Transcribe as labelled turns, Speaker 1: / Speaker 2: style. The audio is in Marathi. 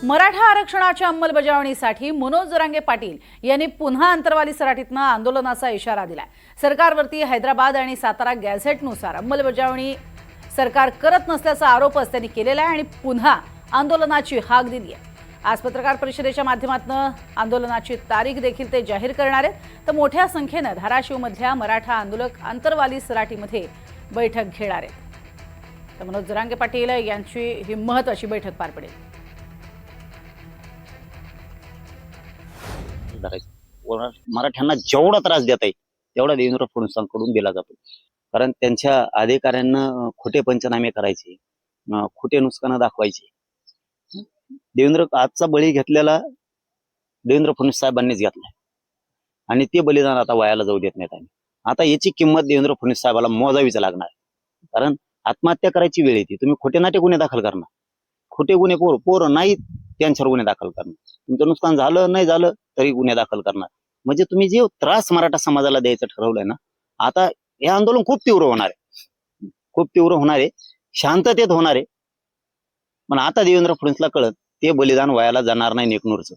Speaker 1: मराठा आरक्षणाच्या अंमलबजावणीसाठी मनोज जरांगे पाटील यांनी पुन्हा अंतरवाली सराटीतनं आंदोलनाचा इशारा दिलाय। सरकारवरती हैदराबाद आणि सातारा गॅझेटनुसार अंमलबजावणी सरकार करत नसल्याचा आरोपच त्यांनी केलेला आहे आणि पुन्हा आंदोलनाची हाक दिली आहे। आज पत्रकार परिषदेच्या माध्यमातून आंदोलनाची तारीख देखील ते जाहीर करणार आहेत। तर मोठ्या संख्येने धाराशिवमधल्या मराठा आंदोलक अंतरवाली सराटीमध्ये बैठक घेणार आहेत। तर मनोज जरांगे पाटील यांची ही महत्त्वाची बैठक पार पडेल।
Speaker 2: मराठ्यांना जेवढा त्रास देत आहे तेवढा देवेंद्र फडणवीसांकडून दिला जातो। कारण त्यांच्या अधिकाऱ्यांना खोटे पंचनामे करायचे, खोटे नुसकानं दाखवायचे। देवेंद्र आजचा बळी घेतलेला देवेंद्र फडणवीस साहेबांनीच घेतलाय आणि ते बलिदान आता वायाला जाऊ देत नाहीत। आम्ही आता याची किंमत देवेंद्र फडणवीस साहेबाला मोजावीच लागणार, कारण आत्महत्या करायची वेळ येते। तुम्ही खोटे नाटे गुन्हे दाखल करणार, खोटे गुन्हे पोर नाही त्यांच्यावर गुन्हे दाखल करणार, तुमचं नुकसान झालं नाही झालं तरी गुन्हे दाखल करणार। म्हणजे तुम्ही जे त्रास मराठा समाजाला द्यायचं ठरवलंय ना, आता हे आंदोलन खूप तीव्र होणार आहे, खूप तीव्र होणार आहे, शांततेत होणार आहे। पण आता देवेंद्र फडणवीसला कळत ते बलिदान वायाला जाणार नाही नेकनूरचं।